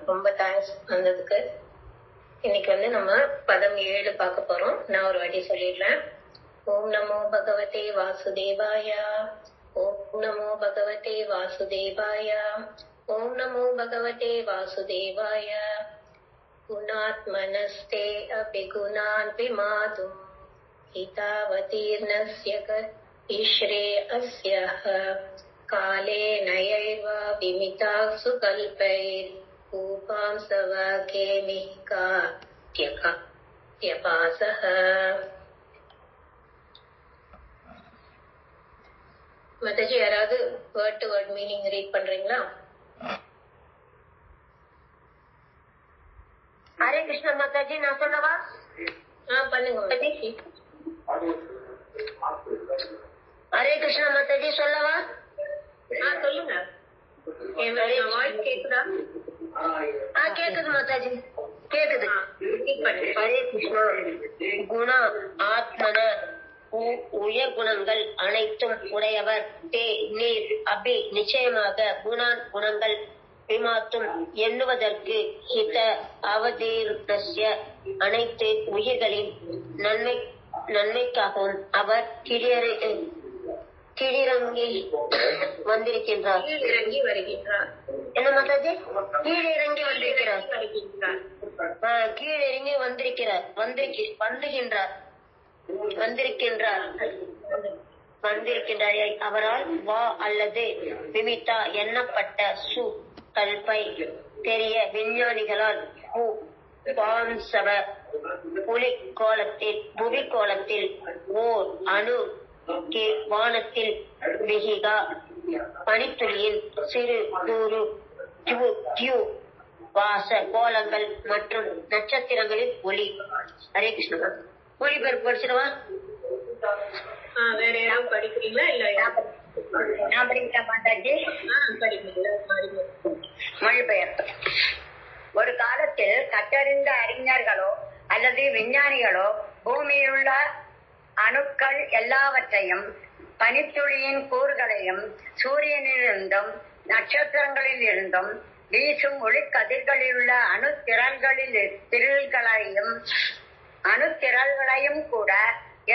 ரொம்ப தேங்க்ஸ் வந்ததுக்கு. இன்னைக்கு நம்ம பதம் 7 பார்க்க போறோம். நான் ஒரு வாட்டி சொல்லிடுறேன். ஓம் நமோ பகவதே வாசுதேவாய. ஓம் நமோ பகவதே வாசுதேவாய. ஓம் நமோ பகவதே வாசுதேவாய. குணாத்மனஸ்தே அபி குணான் விமாதும் ஹிதாவதீர்ணஸ்ய ஈஸ்ரே அஸ்யஹ காலே நயைவ விமிதாசு கல்பைர் பூபாம்சவ கேமிகா த்யபாசஹ. மதஜி, யாராவது word to word meaning read பண்றீங்களா? ஹரே கிருஷ்ணா மாதாஜி, நான் சொல்லவா? பண்ணுங்க மாதாஜி. ஹரே கிருஷ்ணா மாதாஜி, சொல்லவா? சொல்லுங்க. வாய்ஸ் கேக்குதா? கேக்குது மாதாஜி, கேக்குது. ஹரே கிருஷ்ணா. குண ஆத்மன, உயர் குணங்கள் அனைத்தும் உடையவர். தே நீர், அபி நிச்சயமாக, குணான் குணங்கள், விமாத்தும் எண்ணுவதற்கு, ஹித அவதீர்ணஸ்ய அனைத்து உயிர்களின் நன்மைக்காகவும் அவர் கீழிறங்கி வந்திருக்கின்றார். என்ன மாதாஜி? கீழிறங்கி வந்திருக்கிறார். கீழிறங்கி வந்திருக்கின்றார். அவரால் வா அல்லது விமிதா எண்ணப்பட்ட சு கல்பை தெரிய விஞ்ஞானிகளால் பாம்சவ புவி கோலத்தில் ஓர் அணு வானத்தில் விகிகா பனித்துளியின் சிறு கூறு வாச கோலங்கள் மற்றும் நட்சத்திரங்களின் ஒளி. ஹரே கிருஷ்ணா. மொழிபெயர்ப்பு படிச்சிருவா? வேற யாராவது படிக்கிறீங்களா? இல்ல நான் படிக்கிறேன் மாதாஜி. மொழிபெயர்ப்பு. ஒரு காலத்தில் கற்றறிந்த அறிஞர்களோ அல்லது விஞ்ஞானிகளோ பூமியிலுள்ள அணுக்கள் எல்லாவற்றையும், பனித்துளியின் கூறுகளையும், சூரியனிலிருந்தும் நட்சத்திரங்களில் இருந்தும் வீசும் ஒளிக்கதிர்களிலுள்ள அணுத்திரள்களையும் கூட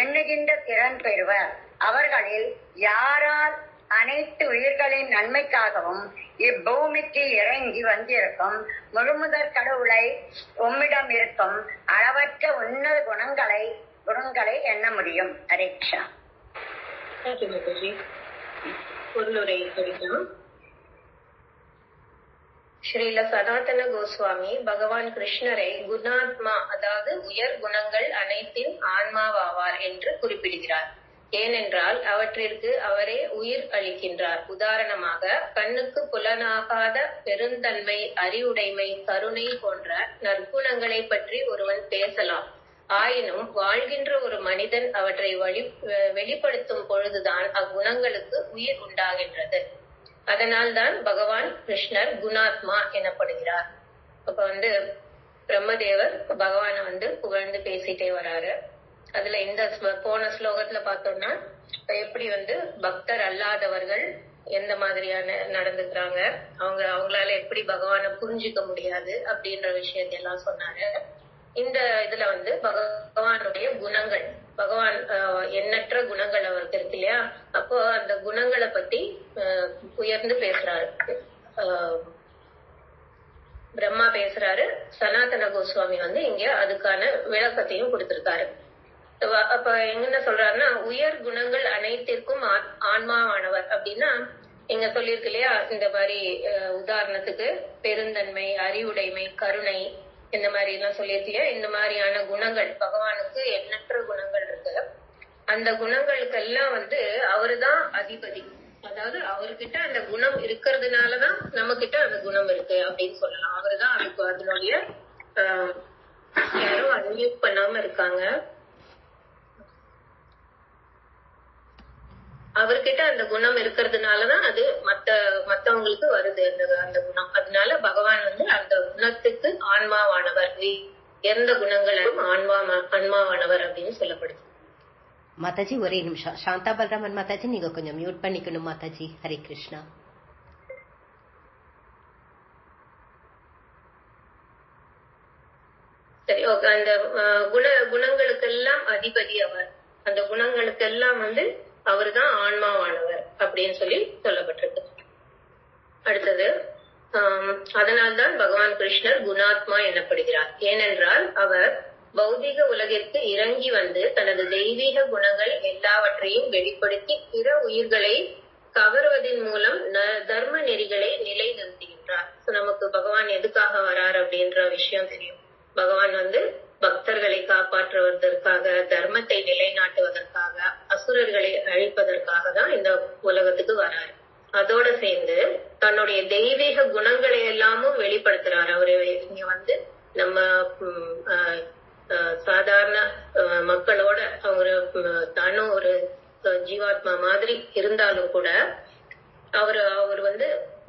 எண்ணுகின்ற திறன் பெறுவர். அவர்களில் யாரால் அனைத்து உயிர்களின் நன்மைக்காகவும் இப்பூமிக்கு இறங்கி வந்திருக்கும் முழுமுதற் கடவுளை உம்மிடம் இருக்கும் அளவற்ற உன்னத குணங்களை எண்ண முடியும். ஹரே கிருஷ்ணா. ஸ்ரீல சனாதன கோஸ்வாமி பகவான் கிருஷ்ணரை குணாத்மா, அதாவது உயர் குணங்கள் அனைத்தின் ஆன்மாவாவார் என்று குறிப்பிடுகிறார். ஏனென்றால் அவற்றிற்கு அவரே உயிர் அளிக்கின்றார். உதாரணமாக, கண்ணுக்கு புலனாகாத பெருந்தன்மை, அறிவுடைமை, கருணை போன்ற நற்குணங்களை பற்றி ஒருவன் பேசலாம். ஆயினும் வாழ்கின்ற ஒரு மனிதன் அவற்றை வெளிப்படுத்தும் பொழுதுதான் அக்குணங்களுக்கு உயிர் உண்டாகின்றது. அதனால்தான் பகவான் கிருஷ்ணர் குணாத்மா எனப்படுகிறார். அப்ப பிரம்மதேவர் பகவான புகழ்ந்து பேசிட்டே வராரு. அதுல இந்த போன ஸ்லோகத்துல பார்த்தோம்னா எப்படி பக்தர் அல்லாதவர்கள் எந்த மாதிரியான நடந்துக்கிறாங்க, அவங்களால எப்படி பகவான புரிஞ்சுக்க முடியாது அப்படின்ற விஷயத்தை எல்லாம் சொன்னாரு. இந்த இதுல பகவானுடைய குணங்கள், பகவான் எண்ணற்ற குணங்கள் அவருக்கு இருக்கு இல்லையா, அப்போ அந்த குணங்களை பத்தி உயர்ந்து பேசுறாரு. பிரம்மா பேசுறாரு, சனாதன கோஸ்வாமி இங்க அதுக்கான விளக்கத்தையும் கொடுத்திருக்காரு. அப்ப என்ன சொல்றாருன்னா, உயர் குணங்கள் அனைத்திற்கும் ஆன்மாவானவர் அப்படின்னா இங்க சொல்லியிருக்கு இல்லையா, இந்த மாதிரி உதாரணத்துக்கு பெருந்தன்மை, அறிவுடைமை, கருணை, இந்த மாதிரி எல்லாம் சொல்லியிருக்கு இல்லையா. இந்த மாதிரியான குணங்கள் பகவானுக்கு எண்ணற்ற குணங்கள் இருக்கு. அந்த குணங்களுக்கு எல்லாம் அவருதான் அதிபதி. அதாவது அவர்கிட்ட அந்த குணம் இருக்கிறதுனாலதான் நம்ம கிட்ட அந்த குணம் இருக்கு அப்படின்னு சொல்லலாம். அவருதான் அதுக்கு அதனுடைய யாரும் அன்மியூட் பண்ணாம இருக்காங்க. அவர்கிட்ட அந்த குணம் இருக்கிறதுனாலதான் அது மத்தவங்களுக்கு வருது அந்த குணம். அதனால பகவான் அந்த குணத்துக்கு ஆன்மாவானவர், எந்த குணங்களும் ஆன்மாவானவர் அப்படின்னு சொல்லப்படுது. மாதாஜி ஒரே நிமிஷம். சாந்தா பல்ராமன் மாதாஜி, நீங்க கொஞ்சம் மியூட் பண்ணிக்கணும் மாதாஜி. ஹரே கிருஷ்ணா. அந்த குணங்களுக்கெல்லாம் அதிபதி அவர். அந்த குணங்களுக்கெல்லாம் அவர்தான் ஆன்மாவானவர் அப்படின்னு சொல்லி சொல்லப்பட்டிருக்கு. அடுத்தது, அதனால்தான் பகவான் கிருஷ்ணர் குணாத்மா எனப்படுகிறார். ஏனென்றால் அவர் பௌதிக உலகிற்கு இறங்கி தனது தெய்வீக குணங்கள் எல்லாவற்றையும் வெளிப்படுத்தி பிற உயிர்களை கவர்வதன் மூலம் தர்ம நெறிகளை நிலைநிறுத்துகின்றார். நமக்கு பகவான் எதுக்காக வரார் அப்படின்ற விஷயம் தெரியும். பகவான் பக்தர்களை காப்பாற்றுவதற்காக, தர்மத்தை நிலைநாட்டுவதற்காக, அசுரர்களை அழிப்பதற்காக தான் இந்த உலகத்துக்கு வராரு. அதோட சேர்ந்து தன்னுடைய தெய்வீக குணங்களை எல்லாமும் வெளிப்படுத்துறாரு. அவரு இங்க நம்ம சாதாரண மக்களோட அவரு தானும் ஒரு ஜீவாத்மா மாதிரி இருந்தாலும் கூட அவர்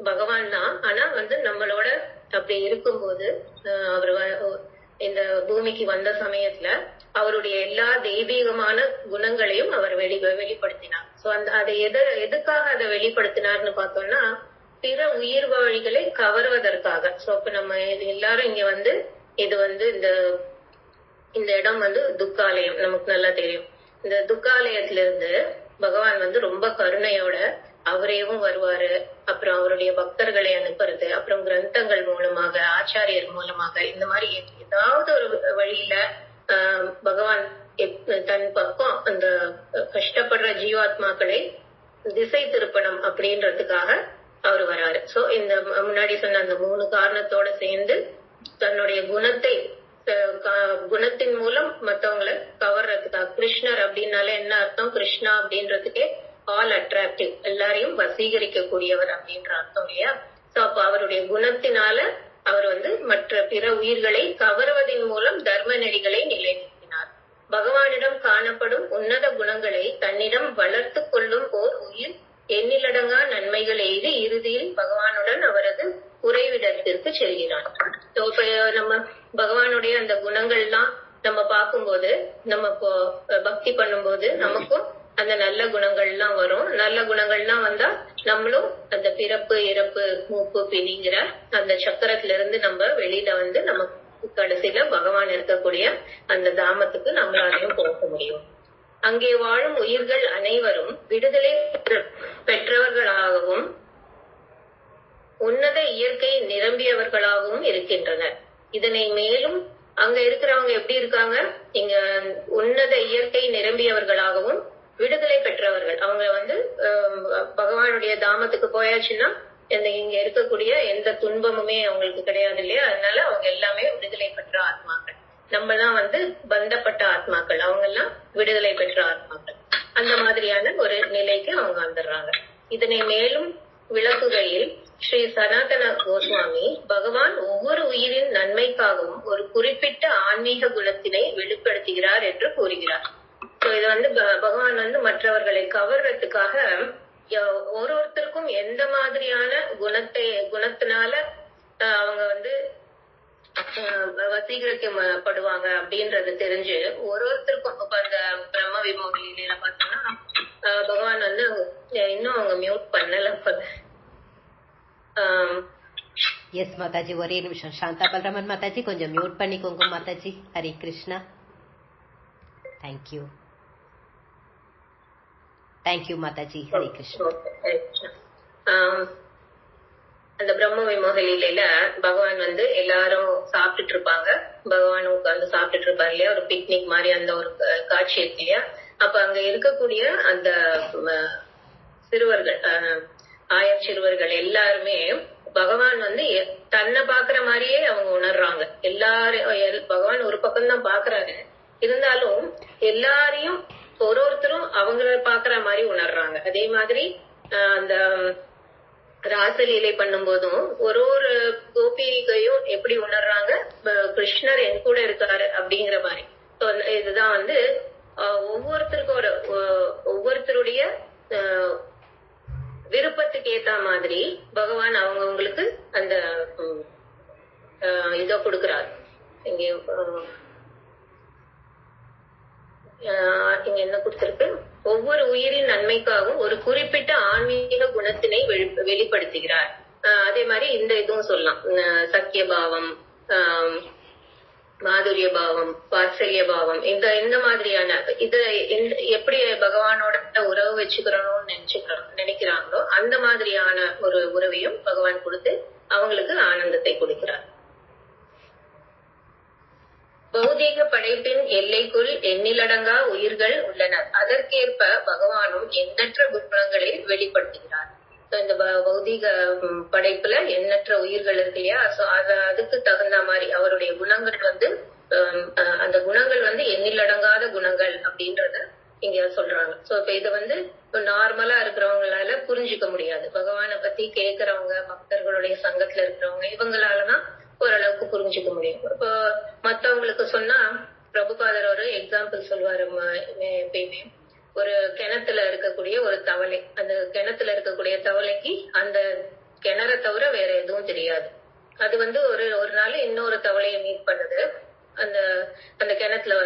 பகவான் தான். ஆனா நம்மளோட அப்படி இருக்கும்போது அவர் இந்த பூமிக்கு வந்த சமயத்துல அவருடைய எல்லா தெய்வீகமான குணங்களையும் அவர் வெளிப்படுத்தினார். சோ அதை எதுக்காக அதை வெளிப்படுத்தினார்னு பார்த்தோம்னா, பிற உயிர் வாழிகளை கவர்வதற்காக. சோ இப்ப நம்ம எல்லாரும் இங்க இது இந்த இடம் துக்காலயம், நமக்கு நல்லா தெரியும். இந்த துக்காலயத்துல இருந்து பகவான் ரொம்ப கருணையோட அவரேவும் வருவாரு. அப்புறம் அவருடைய பக்தர்களை அனுப்புறது, அப்புறம் கிரந்தங்கள் மூலமாக, ஆச்சாரியர் மூலமாக, இந்த மாதிரி ஏதாவது ஒரு வழியில பகவான் தன் பக்கம் அந்த கஷ்டப்படுற ஜீவாத்மாக்களை திசை திருப்பணம் அப்படின்றதுக்காக அவர் வராரு. சோ இந்த முன்னாடி சொன்ன அந்த 3 காரணத்தோட சேர்ந்து தன்னுடைய குணத்தின் மூலம் மத்தவங்களை கவர்றதுக்காக. கிருஷ்ணர் அப்படின்னால என்ன அர்த்தம்? கிருஷ்ணா அப்படின்றதுக்கே ஆல் அட்ராக்டிவ், எல்லாரையும் வசீகரிக்க கூடியவர் அப்படின்ற அர்த்தம் இல்லையா? சோ அப்ப அவருடைய குணத்தினால அவர் மற்ற பிற உயிர்களை கவர்வதன் மூலம் தர்ம நெறிகளை நிலைநிறுத்தினார். பகவானிடம் காணப்படும் உன்னத குணங்களை தன்னிடம் வளர்த்து கொள்ளும் ஓர் உயிர் எண்ணிலடங்கா நன்மைகள் எய்து இறுதியில் பகவானுடன் அவரது உறைவிடத்திற்கு செல்கிறான். இப்ப நம்ம பகவானுடைய அந்த குணங்கள்லாம் நம்ம பார்க்கும்போது, நம்ம பக்தி பண்ணும்போது நமக்கும் அந்த நல்ல குணங்கள்லாம் வரும். நல்ல குணங்கள்லாம் வந்தா நம்மளும் அந்த பிறப்பு இறப்பு மூப்பு பிணிங்கிற அந்த சக்கரத்துல இருந்து நம்ம வெளியில நம்ம கடைசியில பகவான் இருக்கக்கூடிய அந்த தாமத்துக்கு நம்மளாலையும் போக முடியும். அங்கே வாழும் உயிர்கள் அனைவரும் விடுதலை பெற்றவர்களாகவும் உன்னத இயற்கை நிரம்பியவர்களாகவும் இருக்கின்றனர். இதனை மேலும் அங்க இருக்கிறவங்க எப்படி இருக்காங்க? இங்க உன்னத இயற்கை நிரம்பியவர்களாகவும் விடுதலை பெற்றவர்கள். அவங்க பகவானுடைய தாமத்துக்கு போயாச்சுன்னா இங்க இருக்கக்கூடிய எந்த துன்பமுமே அவங்களுக்கு கிடையாது இல்லையா? அதனால அவங்க எல்லாமே விடுதலை பெற்ற ஆத்மாக்கள். நம்ம தான் பந்தப்பட்ட ஆத்மாக்கள், அவங்க எல்லாம் விடுதலை பெற்ற ஆத்மாக்கள். அந்த மாதிரியான ஒரு நிலைக்கு அவங்க வந்துடுறாங்க. இதனை மேலும் விளக்குகையில் ஸ்ரீ சனாதன கோஸ்வாமி பகவான் ஒவ்வொரு உயிரின் நன்மைக்காகவும் ஒரு குறிப்பிட்ட ஆன்மீக குணத்தினை வெளிப்படுத்துகிறார் என்று கூறுகிறார். இது பகவான் மற்றவர்களை கவர்றதுக்காக ஒருத்தருக்கும் எந்த மாதிரியான குணத்தினால அவங்க வசீகரிக்கப்படுவாங்க அப்படின்றது தெரிஞ்சு ஒருத்தருக்கும். இப்ப அந்த பிரம்ம விமோகினியில பார்த்தோம்னா பகவான் இன்னும் அவங்க மியூட் பண்ணல. எஸ் மாதாஜி, ஒரே நிமிஷம். சாந்தா பல்ராமன் மாதாஜி கொஞ்சம் மியூட் பண்ணிக்கோங்க மாதாஜி. ஹரே கிருஷ்ணா. தேங்க்யூ தேங்க்யூ மாதாஜி. ஹரே கிருஷ்ணா. அந்த பிரம்ம விமோகினியில பகவான் எல்லாரும் சாப்பிட்டுட்டு இருப்பாங்க. பகவான் உட்கார்ந்து சாப்பிட்டுட்டு இருப்பாரு இல்லையா? ஒரு பிக்னிக் மாதிரி அந்த ஒரு காட்சி இருக்கு இல்லையா? அப்ப அங்க இருக்கக்கூடிய அந்த சிறுவர்கள், ஆயர் சிறுவர்கள் எல்லாருமே பகவான் தன்னை பாக்குற மாதிரியே அவங்க உணர்றாங்க. எல்லாரும் பகவான் ஒரு பக்கம் தான் பாக்குறாரு, இருந்தாலும் எல்லாரையும் ஒருத்தரும் அவங்கள பாக்குற மாதிரி உணர்றாங்க. அதே மாதிரி அந்த ராசலீலை பண்ணும் போதும் ஒரு கோபிகையும் எப்படி உணர்றாங்க? கிருஷ்ணர் என் கூட இருக்காரு அப்படிங்கிற மாதிரி. இதுதான் ஒவ்வொருத்தருக்கும் ஒவ்வொருத்தருடைய விருப்பத்துக்கு ஏத்த மாதிரி பகவான் அவங்களுக்கு அந்த இத கொடுக்கிறார். இங்க என்ன கொடுத்திருக்கு? ஒவ்வொரு உயிரின் நன்மைக்காகவும் ஒரு குறிப்பிட்ட ஆன்மீக குணத்தினை வெளிப்படுத்துகிறார். அதே மாதிரி இந்த இதுவும் சொல்லலாம், சக்கியபாவம், மாதுரிய பாவம், வாத்சல்ய பாவம், இந்த மாதிரியான இது எப்படி பகவானோட உறவு வச்சுக்கிறோம்னு நினைக்கிறாங்களோ அந்த மாதிரியான ஒரு உறவையும் பகவான் கொடுத்து அவங்களுக்கு ஆனந்தத்தை கொடுக்கிறார். பௌதீக படைப்பின் எல்லைக்குள் எண்ணிலடங்கா உயிர்கள் உள்ளனர். அதற்கேற்ப பகவானும் எண்ணற்ற குணங்களை வெளிப்படுத்துகிறார். இந்த பௌதீக படைப்புல எண்ணற்ற உயிர்கள் இருக்கு இல்லையா, அதுக்கு தகுந்த மாதிரி அவருடைய குணங்கள் அந்த குணங்கள் எண்ணிலடங்காத குணங்கள் அப்படின்றத இங்க சொல்றாங்க. சோ இப்ப இத நார்மலா இருக்கிறவங்களால புரிஞ்சுக்க முடியாது. பகவானை பத்தி கேக்குறவங்க, பக்தர்களுடைய சங்கத்துல இருக்கிறவங்க, இவங்களாலதான் ஓரளவுக்கு புரிஞ்சுக்க முடியும். இப்போ மத்தவங்களுக்கு சொன்னா பிரபுபாதர் ஒரு எக்ஸாம்பிள் சொல்லுவாரு. எப்பயுமே ஒரு கிணத்துல இருக்கக்கூடிய ஒரு தவளை, அந்த கிணத்துல இருக்கக்கூடிய தவளைக்கு அந்த கிணறை தவிர வேற எதுவும் தெரியாது. அது ஒரு நாள் இன்னொரு தவளையை மீட் பண்ணுது. அந்த கிணத்துல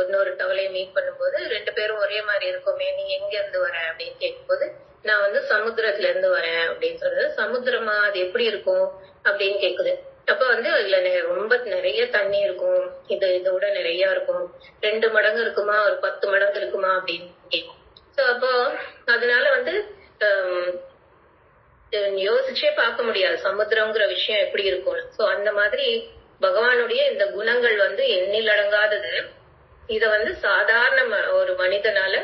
இன்னொரு தவளையை மீட் பண்ணும்போது ரெண்டு பேரும் ஒரே மாதிரி இருக்குமே, நீ எங்க இருந்து வர அப்படின்னு கேட்கும்போது நான் சமுத்திரத்துல இருந்து வரேன் அப்படின்னு சொல்றது. சமுத்திரமா, அது எப்படி இருக்கும் அப்படின்னு கேக்குது. அப்ப அதுல ரொம்ப நிறைய தண்ணி இருக்கும், இதோட நிறைய இருக்கும், 2 மடங்கு இருக்குமா, ஒரு 10 மடங்கு இருக்குமா அப்படின்னு கேட்கும். சோ அப்போ அதனால யோசிச்சே பார்க்க முடியாது சமுத்திரங்கிற விஷயம் எப்படி இருக்கும். சோ அந்த மாதிரி பகவானுடைய இந்த குணங்கள் எண்ணில் அடங்காதது. இத சாதாரண ஒரு மனிதனால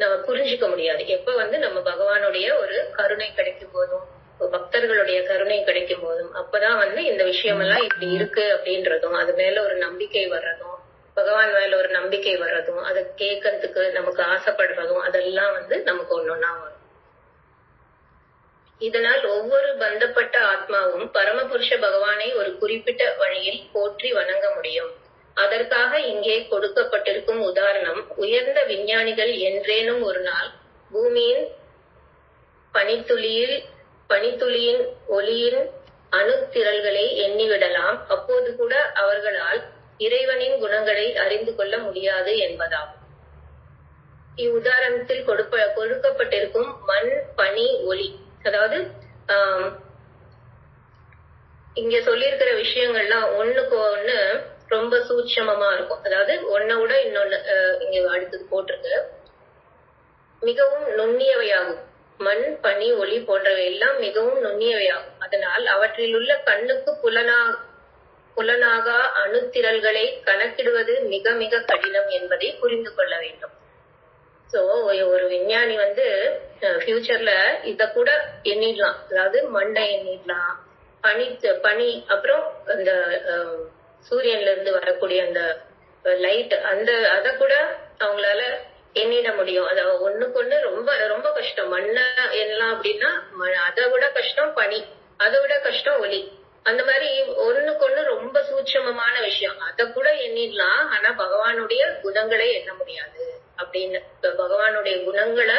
நம்ம புரிஞ்சுக்க முடியாது. எப்ப நம்ம பகவானுடைய ஒரு கருணை கிடைக்கும் போதும், பக்தர்களுடைய கருணை கிடைக்கும் போதும், அப்பதான் இந்த விஷயம் எல்லாம் இப்படி இருக்கு அப்படின்றதும், அது மேல ஒரு நம்பிக்கை வர்றதும், பகவான் மேல ஒரு நம்பிக்கை வர்றதும், அதை கேட்கறதுக்கு நமக்கு ஆசைப்படுறதும், அதெல்லாம் நமக்கு ஒன்னொன்னா வரும். இதனால் ஒவ்வொரு பந்தப்பட்ட ஆத்மாவும் பரமபுருஷ பகவானை ஒரு குறிப்பிட்ட வழியில் போற்றி வணங்க முடியும். அதற்காக இங்கே கொடுக்கப்பட்டிருக்கும் உதாரணம், உயர்ந்த விஞ்ஞானிகள் என்றேனும் ஒரு நாள் பூமியின் பனித்துளியின் ஒளியின் அணுத்திரள்களை எண்ணிவிடலாம். அப்போது கூட அவர்களால் இறைவனின் குணங்களை அறிந்து கொள்ள முடியாது என்பதாகும். இவ்வுதாரணத்தில் கொடுக்கப்பட்டிருக்கும் மண், பனி, ஒளி, அதாவது இங்க சொல்லியிருக்கிற விஷயங்கள்லாம் ஒண்ணுக்கு ஒண்ணு ரொம்ப சூட்சமமா இருக்கும். அதாவது ஒன்ன விட இன்னொன்னு இங்க அடுத்தது போட்டிருக்கு, மிகவும் நுண்ணியவையாகும். மண், பனி, ஒளி போன்றவை எல்லாம் மிகவும் நுண்ணியவையாகும். அதனால் அவற்றில் உள்ள கண்ணுக்கு புலனாகா அணுத்திரள்களை கணக்கிடுவது மிக மிக கடினம் என்பதை புரிந்து கொள்ள வேண்டும். சோ ஒரு விஞ்ஞானி ஃபியூச்சர்ல இத கூட எண்ணிடலாம். அதாவது மண்ணை எண்ணிடலாம், பனி, அப்புறம் அந்த சூரியன்ல இருந்து வரக்கூடிய அந்த லைட், அத கூட அவங்களால எண்ணிட முடியும். அது ஒண்ணுக்கு ஒண்ணு ரொம்ப ரொம்ப கஷ்டம். மண்ணை எண்ணலாம் அப்படின்னா அதை விட கஷ்டம் பனி, அதை விட கஷ்டம் ஒளி. அந்த மாதிரி ஒண்ணுக்கு ஒண்ணு ரொம்ப சூட்சமமான விஷயம். அத கூட எண்ணிடலாம், ஆனா பகவானுடைய குணங்களை எண்ண முடியாது அப்படின்னு பகவானுடைய குணங்களை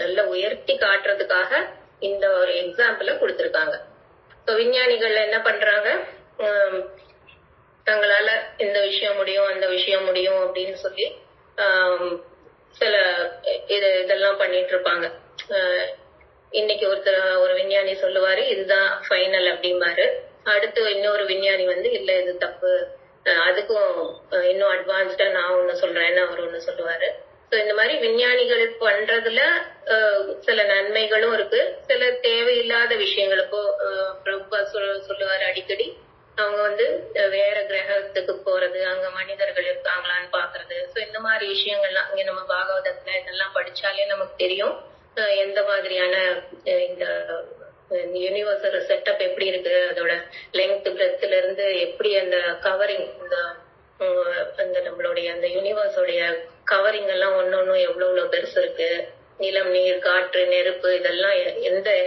நல்ல உயர்த்தி காட்டுறதுக்காக இந்த ஒரு எக்ஸாம்பிள கொடுத்திருக்காங்க. விஞ்ஞானிகள் என்ன பண்றாங்க, தங்களால இந்த விஷயம் முடியும், அந்த விஷயம் முடியும் அப்படின்னு சொல்லி சில இதெல்லாம் பண்ணிட்டு இருப்பாங்க. இன்னைக்கு ஒரு விஞ்ஞானி சொல்லுவாரு இதுதான் ஃபைனல் அப்படிம்பாரு. அடுத்து இன்னொரு விஞ்ஞானி இல்ல இது தப்பு, அதுக்கும் இன்னும் அட்வான்ஸ்டா நான் ஒண்ணு சொல்றேன்னு அவர் ஒண்ணு சொல்லுவாரு. இந்த மாதிரி விஞ்ஞானிகள் பண்றதுல சில நன்மைகளும் இருக்கு, சில தேவையில்லாத விஷயங்கள். இப்போ பிரபுபா சொல்லுவாரு அடிக்கடி, அவங்க வேற கிரகத்துக்கு போறது, அங்க மனிதர்கள் இருக்காங்களான்னு பாக்குறது. சோ இந்த மாதிரி விஷயங்கள்லாம் இங்க நம்ம பாகவதத்துல இதெல்லாம் படிச்சாலே நமக்கு தெரியும் எந்த மாதிரியான இந்த யூனிவர்சல் செட்டப் எப்படி இருக்கு, அதோட லெங்த் பிரெத்ல இருந்து எப்படி அந்த கவரிங், அந்த நம்மளுடைய அந்த யூனிவர்ஸோடைய கவரிங் எல்லாம் ஒன்னொன்னும் எவ்வளவு பெருசு இருக்கு, நிலம், நீர், காற்று, நெருப்பு, இதெல்லாம்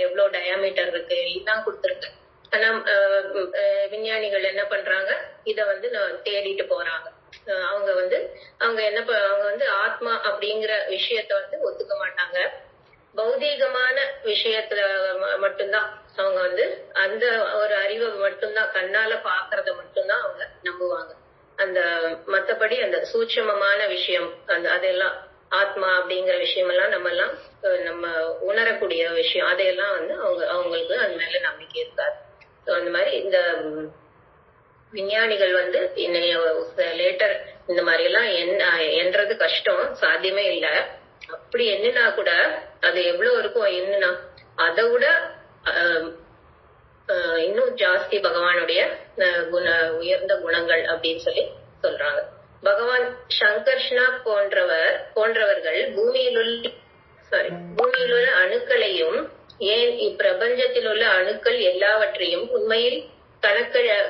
எவ்வளவு டயாமீட்டர் இருக்கு, எல்லாம் கொடுத்துருக்கு. ஆனா விஞ்ஞானிகள் என்ன பண்றாங்க, இத தேடிட்டு போறாங்க. அவங்க அவங்க ஆத்மா அப்படிங்கிற விஷயத்த ஒத்துக்க மாட்டாங்க. பௌதீகமான விஷயத்துல மட்டும்தான் அவங்க அந்த ஒரு அறிவை மட்டும்தான், கண்ணால பாக்குறத மட்டும்தான் அவங்க நம்புவாங்க. அந்த மத்தபடி அந்த சூட்சமமான விஷயம், அதெல்லாம் ஆத்மா அப்படிங்கிற விஷயம் எல்லாம் நம்ம உணரக்கூடிய விஷயம், அதையெல்லாம் அவங்களுக்கு அது மேல நம்பிக்கை இருக்காது. அந்த மாதிரி இந்த விஞ்ஞானிகள் வந்து லேட்டர் இந்த மாதிரி எல்லாம் என்றது கஷ்டம், சாத்தியமே இல்ல. அப்படி என்னன்னா கூட அது எவ்வளவு இருக்கும் என்னன்னா அதை விட இன்னும் ஜாஸ்தி பகவானுடைய உயர்ந்த குணங்கள் அப்படின்னு சொல்லி சொல்றாங்க. பகவான் சங்கர்ஷ்ணா போன்றவர்கள் பூமியில் உள்ள அணுக்களையும் ஏன் இப்பிரபஞ்சத்தில் உள்ள அணுக்கள் எல்லாவற்றையும் உண்மையில்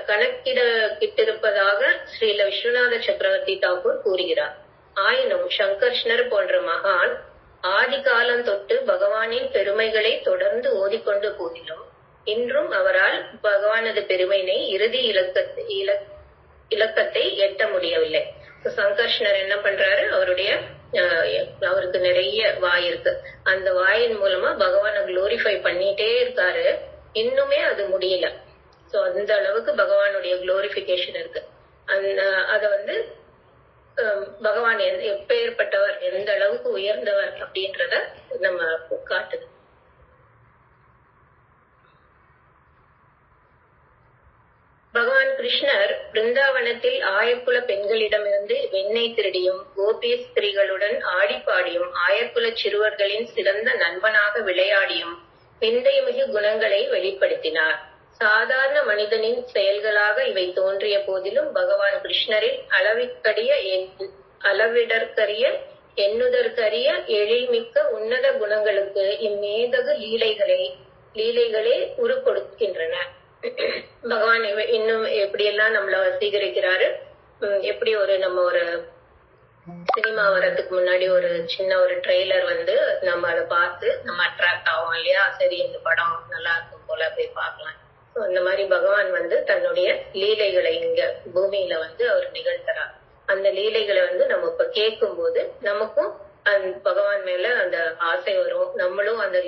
கணக்கிட்டிருப்பதாக ஸ்ரீல விஸ்வநாத சக்கரவர்த்தி தாக்கூர் கூறுகிறார். ஆயினும் சங்கர்ஷ்ணர் போன்ற மகான் ஆதி காலம் தொட்டு பகவானின் பெருமைகளை தொடர்ந்து ஓதிக்கொண்டு போதிலும் இன்றும் அவரால் பகவானது பெருமையினை இறுதி இலக்கத்தை எட்ட முடியவில்லை. சங்கர்ஷ்ணர் என்ன பண்றாரு, அவருக்கு நிறைய வாய் இருக்கு, அந்த வாயின் மூலமா பகவானை குளோரிஃபை பண்ணிட்டே இருக்காரு, இன்னுமே அது முடியல. சோ அந்த அளவுக்கு பகவானுடைய குளோரிபிகேஷன் இருக்கு. அத வந்து பகவான் எப்பேற்பட்டவர், எந்த அளவுக்கு உயர்ந்தவர் அப்படின்றத நம்ம காட்டுது. பகவான் கிருஷ்ணர் பிருந்தாவனத்தில் ஆயர்குல பெண்களிடமிருந்து வெண்ணெய் திருடியும் கோபி ஸ்திரீகளுடன் ஆடிப்பாடியும் ஆயர்குல சிறுவர்களின் சிறந்த நண்பனாக விளையாடியும் விந்தைமிகு குணங்களை வெளிப்படுத்தினார். சாதாரண மனிதனின் செயல்களாக இவை தோன்றிய போதிலும் பகவான் கிருஷ்ணரில் அளவிடற்கரிய எண்ணுதற்கரிய எழில்மிக்க உன்னத குணங்களுக்கு இம்மேதகு லீலைகளே உரு கொடுக்கின்றன. பகவான் இன்னும் எப்படியெல்லாம் நம்மள வசீகரிக்கிறாரு, எப்படி நம்ம ஒரு சினிமா வர்றதுக்கு முன்னாடி ஒரு சின்ன ஒரு ட்ரெய்லர் வந்து நம்ம அதை பார்த்து நம்ம அட்ராக்ட் ஆகும் இல்லையா, சரி இந்த படம் நல்லா இருக்கும் போல போய் பார்க்கலாம். அந்த மாதிரி பகவான் வந்து தன்னுடைய லீலைகளை இங்க பூமியில வந்து அவர் நிகழ்த்துறார். அந்த லீலைகளை வந்து நம்ம இப்ப கேட்கும் போது நமக்கும் பகவான் மேல அந்த ஆசை வரும், நம்மளும் அந்த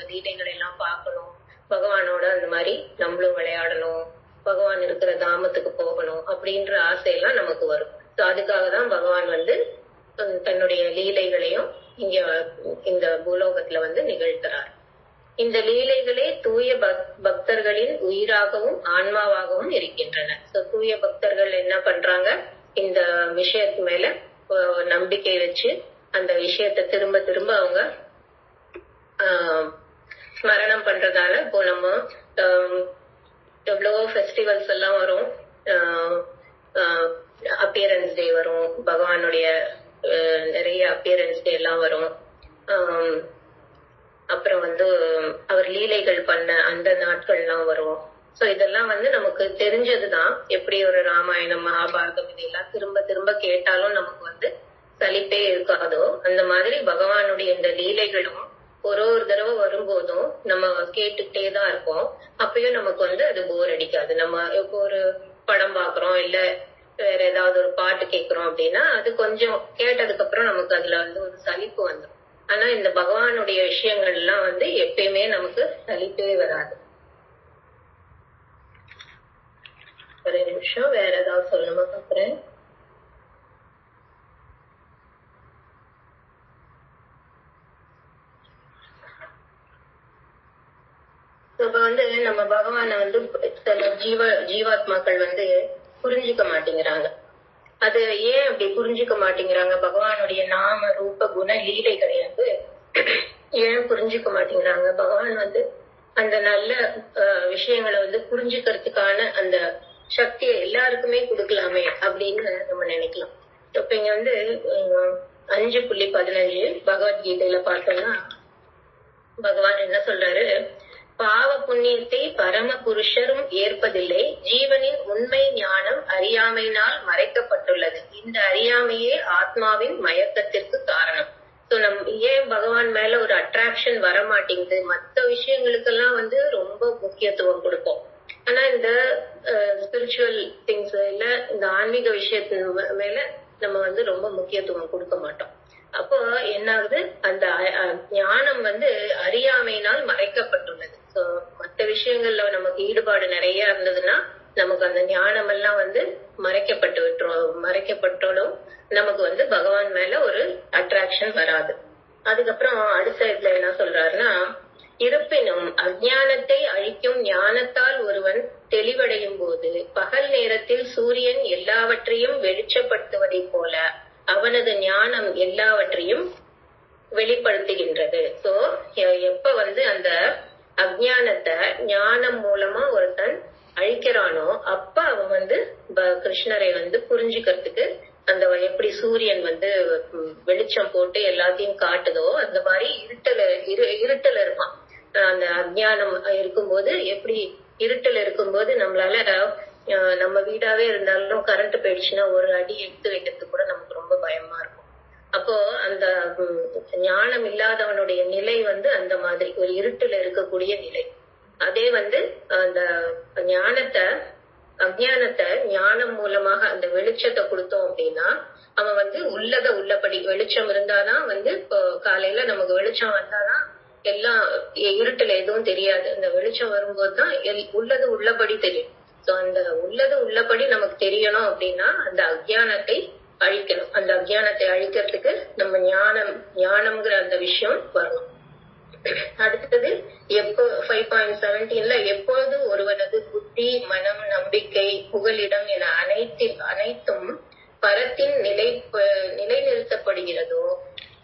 லீலைகளை எல்லாம் பார்க்கணும், பகவானோட அந்த மாதிரி நம்மளும் விளையாடணும், பகவான் இருக்கிற தாமத்துக்கு போகணும் அப்படின்ற ஆசையெல்லாம் நமக்கு வரும். அதுக்காக தான் பகவான் வந்து தன்னுடைய லீலைகளையும் இங்க இந்த பூலோகத்துல வந்து நிகழ்த்துறார். இந்த லீலைகளே தூய பக்தர்களின் உயிராகவும் ஆன்மாவாகவும் இருக்கின்றன. தூய பக்தர்கள் என்ன பண்றாங்க, இந்த விஷயத்து மேல நம்பிக்கை வச்சு அந்த விஷயத்த திரும்ப திரும்ப அவங்க ஸ்மரணம் பண்றதால இப்போ நம்ம எவ்வளவோ ஃபெஸ்டிவல்ஸ் எல்லாம் வரும், அப்பியரன்ஸ் டே வரும், பகவானுடைய நிறைய அப்பியரன்ஸ் டே எல்லாம் வரும், அப்புறம் வந்து அவர் லீலைகள் பண்ண அந்த நாட்கள்லாம் வரும். சோ இதெல்லாம் வந்து நமக்கு தெரிஞ்சதுதான். எப்படி ஒரு ராமாயணம் மகாபாரதம் இதெல்லாம் திரும்ப திரும்ப கேட்டாலும் நமக்கு வந்து சலிப்பே இருக்காதோ, அந்த மாதிரி பகவானுடைய இந்த லீலைகளும் ஒரு தடவை வரும்போதும் நம்ம கேட்டுக்கிட்டே தான் இருப்போம். அப்பயும் நமக்கு வந்து அது போர் அடிக்காது. நம்ம இப்போ ஒரு படம் பாக்குறோம் இல்ல வேற ஏதாவது ஒரு பாட்டு கேட்கிறோம் அப்படின்னா அது கொஞ்சம் கேட்டதுக்கு அப்புறம் நமக்கு அதுல வந்து ஒரு சலிப்பு வந்துடும். ஆனா இந்த பகவானுடைய விஷயங்கள் எல்லாம் வந்து எப்பயுமே நமக்கு சலிப்பே வராது. ஒரு நிமிஷம் வேற ஏதாவது சொல்லணுமா பாக்குறேன். இப்ப வந்து நம்ம பகவான வந்து சில ஜீவாத்மாக்கள் வந்து புரிஞ்சுக்க மாட்டேங்கிறாங்க. அது ஏன் அப்படி புரிஞ்சுக்க மாட்டேங்கிறாங்க, பகவானுடைய நாம ரூப குண லீலைகளை வந்து ஏன் புரிஞ்சுக்க மாட்டேங்கிறாங்க? பகவான் வந்து அந்த நல்ல விஷயங்களை வந்து புரிஞ்சுக்கிறதுக்கான அந்த சக்தியை எல்லாருக்குமே கொடுக்கலாமே அப்படின்னு நம்ம நினைக்கலாம். இப்ப இங்க வந்து 5.15 பகவத்கீதையில பார்த்தோம்னா பகவான் என்ன சொல்றாரு, பாவ புண்ணியத்தை பரம புருஷரும் ஏற்பதில்லை, ஜீவனின் உண்மை ஞானம் அறியாமையினால் மறைக்கப்பட்டுள்ளது, இந்த அறியாமையே ஆத்மாவின் மயக்கத்திற்கு காரணம். ஏன் பகவான் மேல ஒரு அட்ராக்ஷன் வர மாட்டேங்குது? மற்ற விஷயங்களுக்கெல்லாம் வந்து ரொம்ப முக்கியத்துவம் கொடுப்போம், ஆனா இந்த ஸ்பிரிச்சுவல் திங்ஸ் இல்ல இந்த ஆன்மீக விஷயத்தின் மேல நம்ம வந்து ரொம்ப முக்கியத்துவம் கொடுக்க மாட்டோம். அப்போ என்ன ஆகுது, அந்த ஞானம் வந்து அறியாமையினால் மறைக்கப்பட்டுள்ளது. சோ மற்ற விஷயங்கள்ல நமக்கு ஈடுபாடு நிறைய இருந்ததுன்னா நமக்கு அந்த ஞானம் எல்லாம் வந்து மறைக்கப்பட்டாலும் நமக்கு வந்து பகவான் மேல ஒரு அட்ராக்ஷன் வராது. அதுக்கப்புறம் அடுத்த இதுல என்ன சொல்றாருன்னா, இருப்பினும் அஞ்ஞானத்தை அழிக்கும் ஞானத்தால் ஒருவன் தெளிவடையும் போது போது பகல் நேரத்தில் சூரியன் எல்லாவற்றையும் வெளிச்சப்படுத்துவதை போல அவனது ஞானம் எல்லாவற்றையும் வெளிப்படுத்துகின்றது. சோ எப்ப அந்த அஜ்ஞானத்தை ஞானம் மூலமா ஒருத்தன் அழிக்கிறானோ அப்ப அவன் கிருஷ்ணரை புரிஞ்சுக்கிறதுக்கு அந்த எப்படி சூரியன் வெளிச்சம் போட்டு எல்லாத்தையும் காட்டுதோ அந்த மாதிரி இருட்டல இருப்பான். அந்த அஜ்ஞானம் இருக்கும்போது எப்படி இருட்டல் இருக்கும்போது நம்மளால நம்ம வீடாவே இருந்தாலும் கரண்ட் போயிடுச்சுன்னா ஒரு அடி எடுத்து வைக்கிறதுக்கு கூட நமக்கு ரொம்ப பயமா இருக்கும். அப்போ அந்த ஞானம் இல்லாதவனுடைய நிலை அந்த மாதிரி ஒரு இருட்டுல இருக்கக்கூடிய நிலை. அதே அந்த அஜ்ஞானத்தை ஞானம் மூலமாக அந்த வெளிச்சத்தை கொடுத்தோம் அப்படின்னா அவன் உள்ளத உள்ளபடி வெளிச்சம் இருந்தாதான் இப்போ காலையில நமக்கு வெளிச்சம் வந்தாதான் எல்லாம் இருட்டுல எதுவும் தெரியாது. அந்த வெளிச்சம் வரும்போதுதான் உள்ளது உள்ளபடி தெரியும். சோ அந்த உள்ளது உள்ளபடி நமக்கு தெரியணும் அப்படின்னா அந்த அஜ்ஞானத்தை அழிக்கணும். அந்த அஜ்ஞானத்தை அழிக்கிறதுக்கு நம்ம ஞானம்ங்கிற அந்த விஷயம் வரணும். அடுத்தது 5.17 எப்பொழுது ஒருவனது புத்தி, மனம், நம்பிக்கை, புகலிடம் என அனைத்தும் பரத்தின் நிலைநிறுத்தப்படுகிறதோ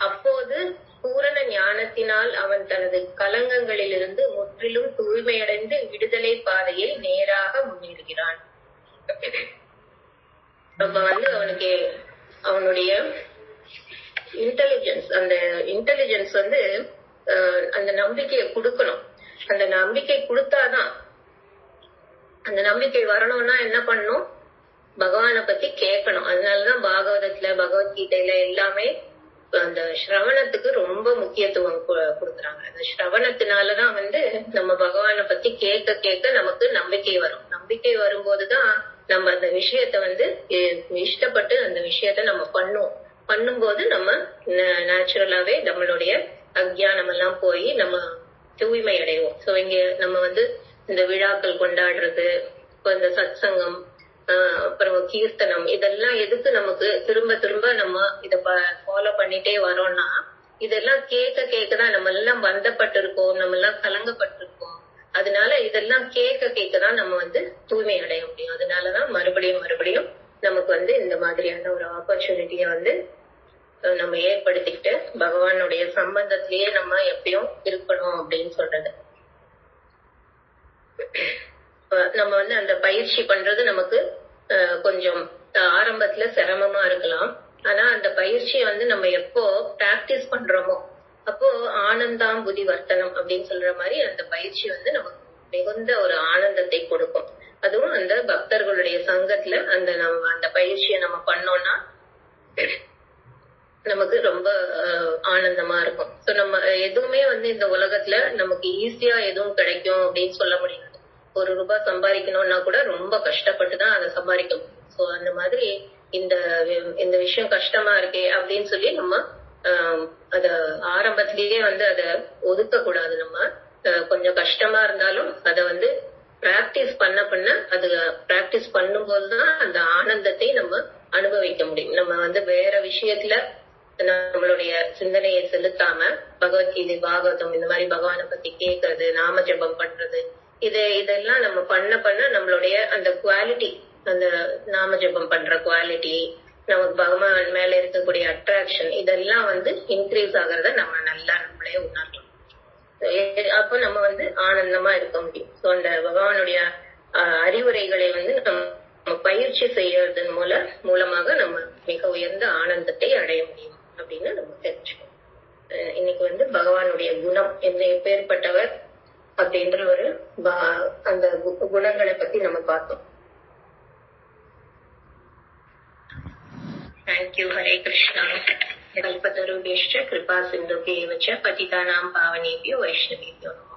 அப்போது பூரண ஞானத்தினால் அவன் தனது கலங்கங்களிலிருந்து முற்றிலும் தூய்மையடைந்து விடுதலை பாதையில் நேராக முன்னேறுகிறான். அப்ப அவனுக்கு அவனுடைய இன்டெலிஜென்ஸ் அந்த நம்பிக்கையை கொடுக்கணும். அந்த நம்பிக்கை கொடுத்தாதான், அந்த நம்பிக்கை வரணும்னா என்ன பண்ணணும், பகவானை பத்தி கேட்கணும். அதனாலதான் பாகவதத்துல பகவத்கீதையில எல்லாமே அந்த ஸ்ரவணத்துக்கு ரொம்ப முக்கியத்துவம் கொடுக்குறாங்க. அந்த ஸ்ரவணத்தினாலதான் நம்ம பகவானை பத்தி கேட்க கேட்க நமக்கு நம்பிக்கை வரும். நம்பிக்கை வரும்போதுதான் நம்ம அந்த விஷயத்த இஷ்டப்பட்டு அந்த விஷயத்த நம்ம பண்ணும்போது நம்ம நேச்சுரலாவே நம்மளுடைய அஜ்ஞானம் எல்லாம் போய் நம்ம தூய்மை அடைவோம். சோ இங்க நம்ம இந்த விழாக்கள் கொண்டாடுறது, இந்த சத்சங்கம், அப்புறம் கீர்த்தனம், இதெல்லாம் எதுக்கு நமக்கு திரும்ப திரும்ப நம்ம இத ஃபாலோ பண்ணிட்டே வரோம்னா இதெல்லாம் கேட்க கேட்கதான் நம்ம எல்லாம் பந்தப்பட்டிருக்கோம், நம்ம எல்லாம் கலங்கப்பட்டிருக்கோம். அதனால இதெல்லாம் கேட்க கேட்கதான் நம்ம தூய்மை அடைய முடியும். அதனாலதான் மறுபடியும் நமக்கு இந்த மாதிரியான ஒரு ஆப்பர்ச்சுனிட்டிய நம்ம ஏற்படுத்திக்கிட்டு பகவானுடைய சம்பந்தத்திலேயே நம்ம எப்பயும் இருக்கணும் அப்படின்னு சொல்றது. நம்ம அந்த பயிற்சி பண்றது நமக்கு கொஞ்சம் ஆரம்பத்துல சிரமமா இருக்கலாம். ஆனா அந்த பயிற்சியை நம்ம எப்போ பிராக்டிஸ் பண்றோமோ அப்போ ஆனந்தாம் புதி வர்த்தனம் அப்படின்னு சொல்ற மாதிரி அந்த பயிற்சி நமக்கு மிகுந்த ஒரு ஆனந்தத்தை கொடுக்கும். அதுவும் அந்த பக்தர்களுடைய சங்கத்துல அந்த பயிற்சியை நம்ம பண்ணோம்னா நமக்கு ரொம்ப ஆனந்தமா இருக்கும். சோ நம்ம எதுவுமே இந்த உலகத்துல நமக்கு ஈஸியா எதுவும் கிடைக்கும் அப்படின்னு சொல்ல முடியாது. ₹1 சம்பாதிக்கணும்னா கூட ரொம்ப கஷ்டப்பட்டுதான் அதை சம்பாதிக்க முடியும். சோ அந்த மாதிரி இந்த விஷயம் கஷ்டமா இருக்கே அப்படின்னு சொல்லி நம்ம அத ஆரம்பத்திலேயே அத ஒதுக்க கூடாது. நம்ம கொஞ்சம் கஷ்டமா இருந்தாலும் அத பிராக்டிஸ் பண்ண அது பிராக்டிஸ் பண்ணும்போதுதான் அந்த ஆனந்தத்தை நம்ம அனுபவிக்க முடியும். நம்ம வேற விஷயத்துல நம்மளுடைய சிந்தனையை செலுத்தாம பகவத்கீதை, பாகவதம் இந்த மாதிரி பகவானை பத்தி கேட்கறது, நாம ஜபம் பண்றது, இதெல்லாம் நம்ம பண்ண நம்மளுடைய அந்த குவாலிட்டி, அந்த நாம ஜபம் பண்ற குவாலிட்டி, நமக்கு பகவான் மேல இருக்கக்கூடிய அட்ராக்ஷன், இதெல்லாம் இன்க்ரீஸ் ஆகிறத நம்ம நல்லா நம்மளே உணரலாம். அப்ப நம்ம ஆனந்தமா இருக்க முடியும். சோ அந்த பகவானுடைய அறிவுரைகளை நம்ம பயிற்சி செய்யறதன் மூலமாக நம்ம மிக உயர்ந்த ஆனந்தத்தை அடைய முடியும் அப்படின்னு நம்ம தெரிஞ்சுக்கணும். இன்னைக்கு பகவானுடைய குணம் எப்பேற்பட்டவர் அப்படின்ற ஒரு அந்த குணங்களை பத்தி நம்ம பார்த்தோம். தேங்க்யூ. ஹரே கிருஷ்ணா. கல்பத்தருபேஷ்ட கிருபா சிந்துகேவ ச பதிதானாம் பாவனேபியோ வைஷ்ணவேபியோ நமः.